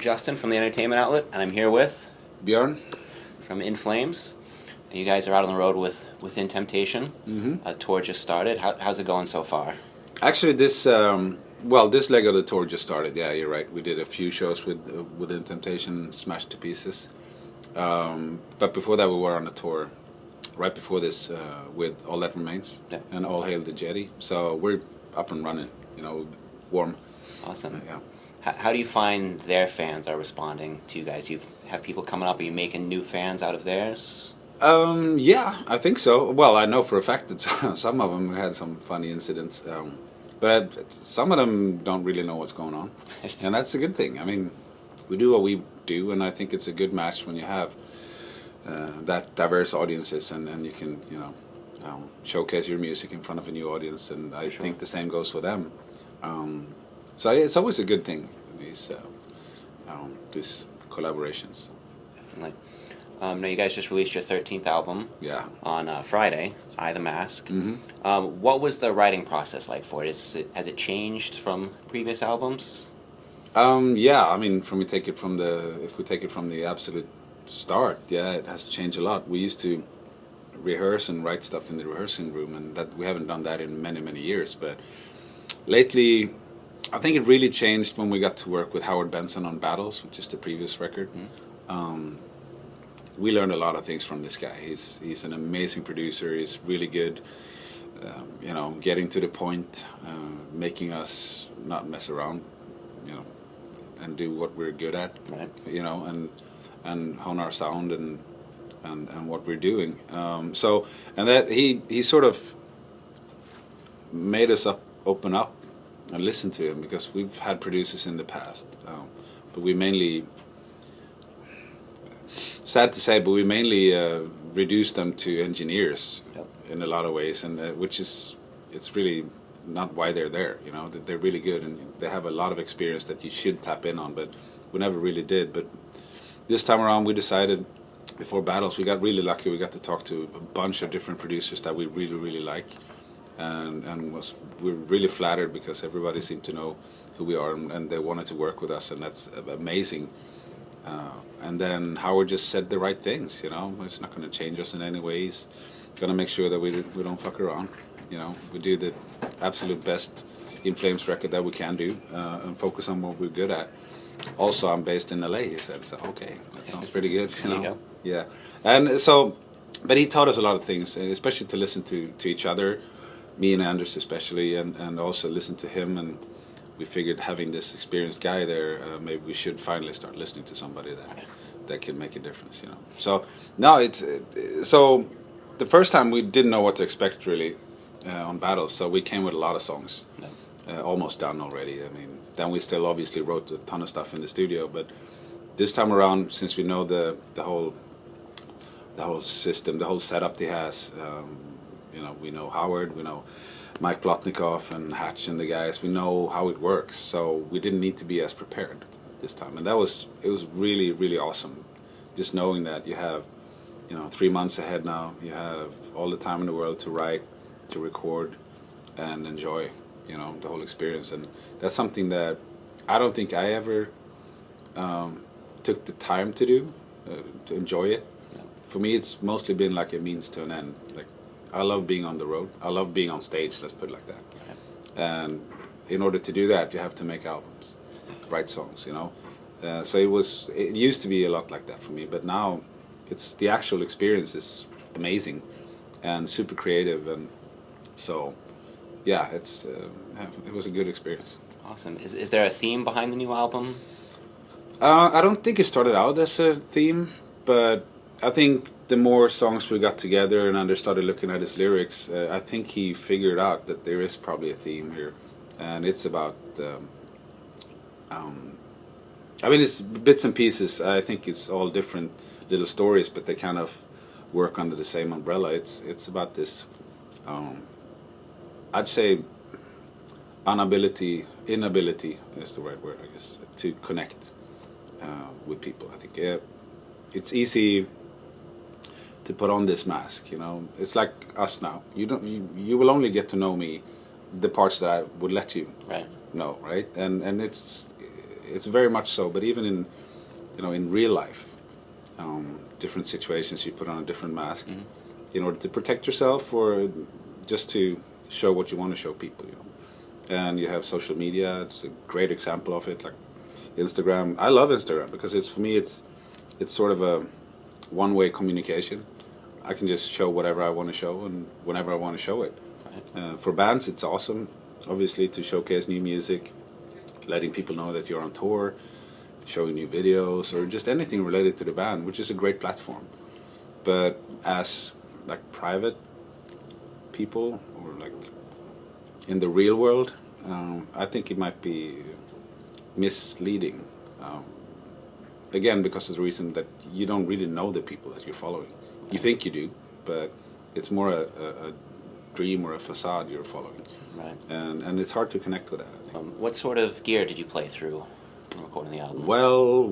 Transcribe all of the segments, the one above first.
Justin from the Entertainment Outlet, and I'm here with Björn from In Flames. You guys are out on the road with Within Temptation. Mm-hmm. Tour just started. How's it going so far? Actually, this leg of the tour just started. Yeah, you're right. We did a few shows with Within Temptation, smashed to pieces. But before that, we were on a tour. Right before this, with All That Remains and All Hail the Jetty. So we're up and running. Warm. Awesome. Yeah. How do you find their fans are responding to you guys? You have people coming up. Are you making new fans out of theirs? Yeah, I think so. Well, I know for a fact that some of them had some funny incidents, but some of them don't really know what's going on, and that's a good thing. I mean, we do what we do, and I think it's a good match when you have that diverse audiences, and you can showcase your music in front of a new audience, and I think the same goes for them. So it's always a good thing, these collaborations. Definitely. Now you guys just released your 13th album. Yeah. On Friday, I the Mask. Mm-hmm. What was the writing process like for it? Has it changed from previous albums? Yeah, I mean, if we take it from the absolute start, yeah, it has changed a lot. We used to rehearse and write stuff in the rehearsing room, and that we haven't done that in many years. But lately, I think it really changed when we got to work with Howard Benson on Battles, which is the previous record. We learned a lot of things from this guy. He's an amazing producer. He's really good, getting to the point, making us not mess around, and do what we're good at, right? And hone our sound and what we're doing. And that he sort of made us open up and listen to him, because we've had producers in the past, but we mainly, sad to say, but we mainly reduced them to engineers. Yep. In a lot of ways, and it's really not why they're there. They're really good, and they have a lot of experience that you should tap in on, but we never really did. But this time around, we decided, before Battles, we got really lucky. We got to talk to a bunch of different producers that we really like, and we're really flattered because everybody seemed to know who we are, and they wanted to work with us, and that's amazing. And then Howard just said the right things. It's not going to change us in any ways. Going to make sure that we don't fuck around. We do the absolute best In Flames record that we can do, and focus on what we're good at. Also, I'm based in LA, he said. So, okay, that sounds pretty good. There you go. Yeah. And so, but he taught us a lot of things, especially to listen to each other, me and Anders especially, and also listen to him. And we figured, having this experienced guy there, maybe we should finally start listening to somebody that can make a difference. So now so the first time we didn't know what to expect really on Battles, so we came with a lot of songs, almost done already. I mean, then we still obviously wrote a ton of stuff in the studio, but this time around, since we know the whole system, the whole setup he has, we know Howard, we know Mike Plotnikoff and Hatch and the guys, we know how it works, so we didn't need to be as prepared this time, and it was really awesome, just knowing that you have 3 months ahead now, you have all the time in the world to write, to record, and enjoy the whole experience. And that's something that I don't think I ever took the time to do, to enjoy it. For me, it's mostly been like a means to an end. Like, I love being on the road, I love being on stage, let's put it like that. And in order to do that, you have to make albums, write songs, so it used to be a lot like that for me, but now it's the actual experience is amazing and super creative, and so yeah, it was a good experience. Awesome. Is there a theme behind the new album? I don't think it started out as a theme, but I think the more songs we got together and Anders started looking at his lyrics, I think he figured out that there is probably a theme here, and it's about it's bits and pieces. I think it's all different little stories, but they kind of work under the same umbrella. It's about this, I'd say, inability is the right word, I guess, to connect with people. I think it's easy to put on this mask. It's like us now. You will only get to know me, the parts that I would let you know, right? And it's very much so. But even in, in real life, different situations, you put on a different mask in order to protect yourself, or just to show what you want to show people. And you have social media. It's a great example of it, like Instagram. I love Instagram because for me it's sort of a one-way communication. I can just show whatever I want to show and whenever I want to show it. Right. For bands, it's awesome, obviously, to showcase new music, letting people know that you're on tour, showing new videos, or just anything related to the band, which is a great platform. But as like private people, or like in the real world, I think it might be misleading. Again, because of the reason that you don't really know the people that you're following. You think you do, but it's more a dream or a facade you're following. Right. And it's hard to connect with that, I think. What sort of gear did you play through recording the album? Well.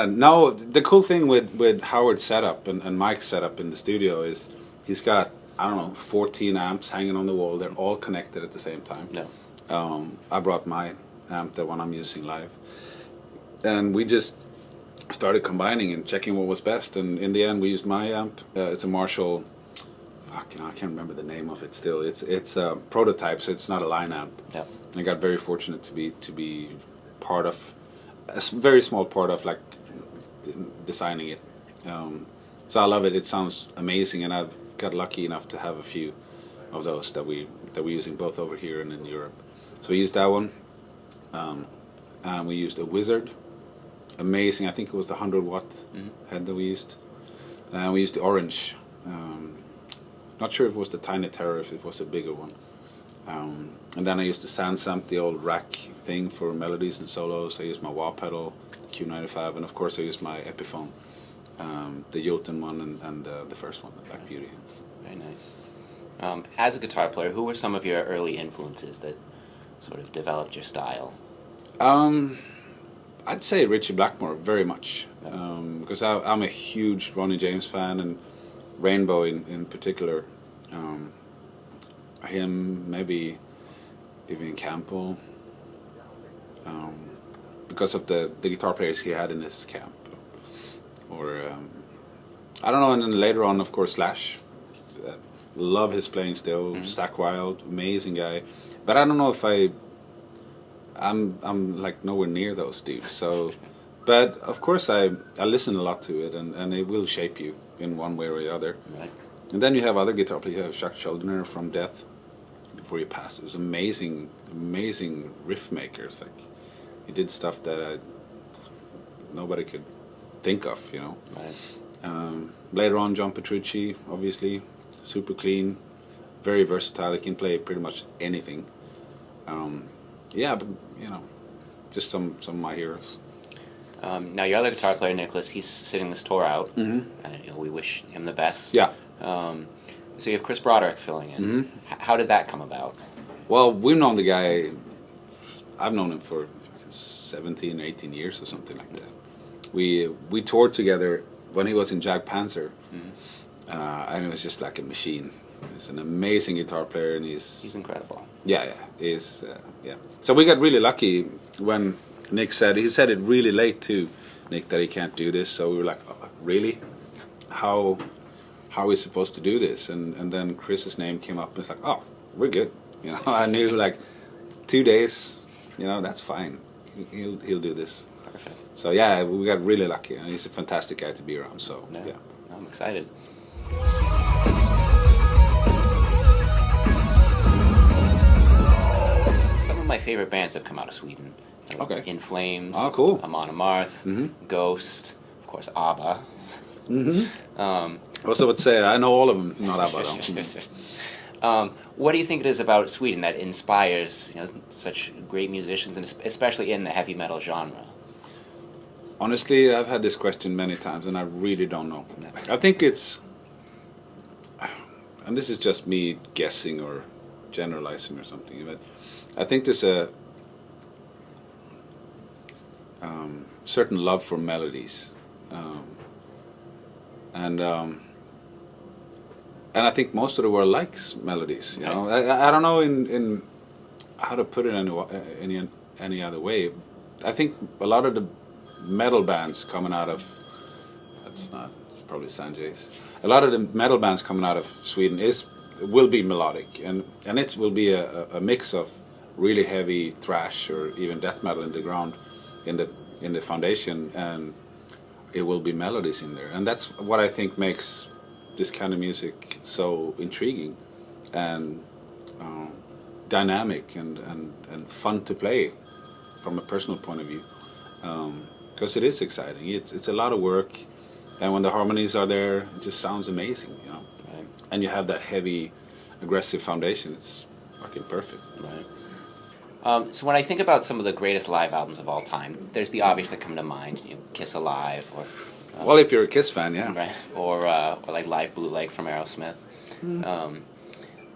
No, the cool thing with Howard's setup and Mike's setup in the studio is he's got, 14 amps hanging on the wall. They're all connected at the same time. No. I brought my amp, the one I'm using live. And we just started combining and checking what was best. And in the end, we used my amp. It's a Marshall. I can't remember the name of it still. It's a prototype, so it's not a line amp. Yep. I got very fortunate to be part of a very small part of like designing it. So I love it. It sounds amazing, and I've got lucky enough to have a few of those that we're using both over here and in Europe. So we used that one, and we used a Wizard. Amazing. I think it was the 100-watt head that we used. And we used the orange. Not sure if it was the Tiny Terror, if it was a bigger one. And then I used the Sansamp, the old rack thing for melodies and solos. I used my wah pedal, Q95, and of course I used my Epiphone, the Jotun one and the first one, the Black Beauty. Very nice. As a guitar player, who were some of your early influences that sort of developed your style? I'd say Richie Blackmore very much, because I'm a huge Ronnie James fan, and Rainbow in particular. Him, maybe Vivian Campbell, because of the guitar players he had in his camp. Or, I don't know, and then later on, of course, Slash. Love his playing still. Zach Wilde, amazing guy. But I don't know if I'm like nowhere near those dudes. So, but of course I listen a lot to it, and it will shape you in one way or the other. Right. And then you have other guitar players. You have Chuck Schuldiner from Death. Before he passed, it was amazing riff makers. Like he did stuff that nobody could think of, Right. Later on, John Petrucci, obviously, super clean, very versatile. He can play pretty much anything. Yeah, but just some of my heroes. Now your other guitar player, Nicholas, he's sitting this tour out. We wish him the best. Yeah. So you have Chris Broderick filling in. How did that come about? Well, we've known the guy. I've known him for 17, 18 years or something like that. We toured together when he was in Jag Panzer, and it was just like a machine. He's an amazing guitar player, and he's incredible. Yeah. So we got really lucky when Nick said he said it really late too, Nick, that he can't do this. So we were like, oh, really? How are we supposed to do this? And then Chris's name came up, and it's like, oh, we're good. I knew like 2 days, that's fine. He'll do this. Perfect. So yeah, we got really lucky, and he's a fantastic guy to be around. So yeah. I'm excited. Some of my favorite bands have come out of Sweden. Okay. In Flames. Oh, cool. Amon Amarth. Ghost. Of course, ABBA. Also would say I know all of them, not ABBA though. What do you think it is about Sweden that inspires such great musicians, and especially in the heavy metal genre? Honestly, I've had this question many times, and I really don't know. I think it's, and this is just me guessing or generalizing or something, but I think there's a certain love for melodies, and I think most of the world likes melodies. I don't know in how to put it any other way, I think a lot of the metal bands coming out of it's probably Sanjay's. A lot of the metal bands coming out of Sweden will be melodic, and it will be a mix of really heavy thrash or even death metal in the ground, in the foundation, and it will be melodies in there, and that's what I think makes this kind of music so intriguing and dynamic and fun to play from a personal point of view, because it is exciting. It's a lot of work, and when the harmonies are there, it just sounds amazing, you know. Right. And you have that heavy, aggressive foundation. It's fucking perfect. Right. So when I think about some of the greatest live albums of all time, there's the obvious that come to mind, you know, Kiss Alive, or Well, if you're a Kiss fan, yeah. right, or like Live Bootleg from Aerosmith.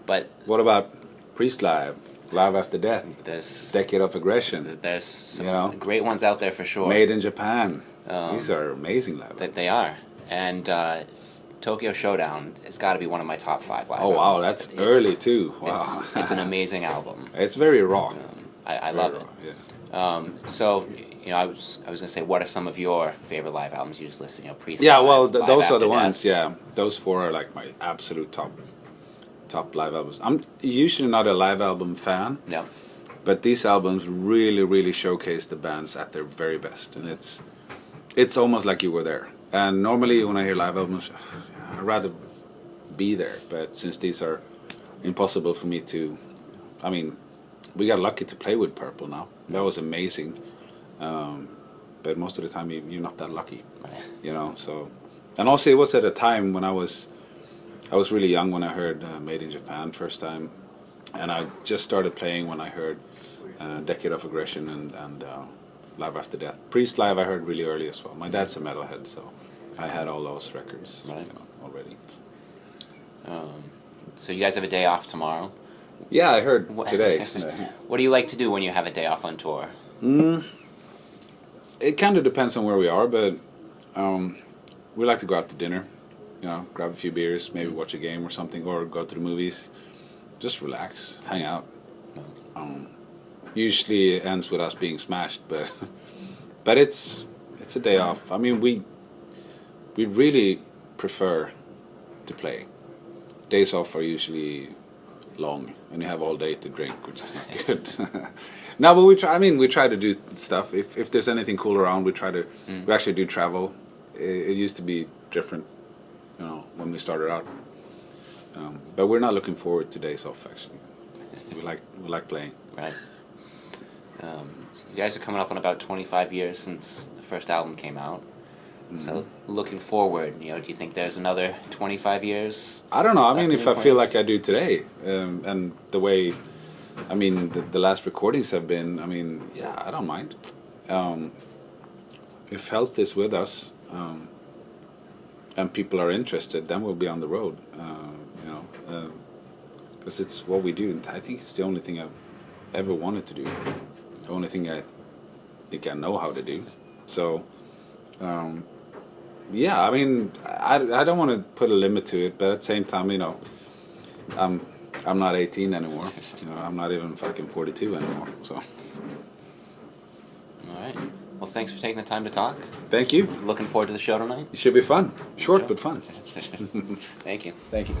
But What about Priest Live, Live After Death, there's Decade of Aggression, some You know, great ones out there for sure. Made in Japan. These are amazing live. That they are, and Tokyo Showdown has got to be one of my top 5 live. Oh wow, albums. that's It's- early too. Wow, It's an amazing album. It's very raw. I Very love raw, it. Yeah. So, you know, I was gonna say, what are some of your favorite live albums? You just listed, you know, Priest. Yeah, Live, well, Live those are After the Death. ones. Yeah, those 4 are like my absolute top live albums. I'm usually not a live album fan, No. but these albums really showcase the bands at their very best, and it's almost like you were there. And normally when I hear live albums, I'd rather be there, but since these are impossible for me to, I mean, we got lucky to play with Purple now. That was amazing. But most of the time you're not that lucky, you know. So, and also it was at a time when I was really young when I heard Made in Japan first time, and I just started playing when I heard Decade of Aggression and Live After Death. Priest Live I heard really early as well. My dad's a metalhead, so I had all those records, Right. you know, already. So you guys have a day off tomorrow. Yeah, I heard What- today. What do you like to do when you have a day off on tour? It kind of depends on where we are, but we like to go out to dinner, you know, grab a few beers, maybe watch a game or something, or go to the movies, just relax, hang out. Usually it ends with us being smashed, but but it's a day off. I mean, we really prefer to play. Days off are usually long, and you have all day to drink, which is not good. No, but we try. I mean, we try to do stuff. If there's anything cool around, we try to. We actually do travel. It used to be different, you know, when we started out. But we're not looking forward to days off. Actually, we like playing. Right. So you guys are coming up on about 25 years since the first album came out. So looking forward, you know, do you think there's another 25 years? I don't know. I mean, After if the I feel 20s? like I do today, and the way, I mean, the last recordings have been, I mean, yeah, I don't mind. If health is with us, and people are interested, then we'll be on the road, you know, because it's what we do. And I think it's the only thing I've ever wanted to do. The only thing I think I know how to do. So, yeah, I mean, I don't want to put a limit to it, but at the same time, you know, I'm not 18 anymore. You know, I'm not even fucking 42 anymore. So, All right. Well, thanks for taking the time to talk. thank you. Looking forward to the show tonight. It should be fun. Short but fun. Thank you. Thank you.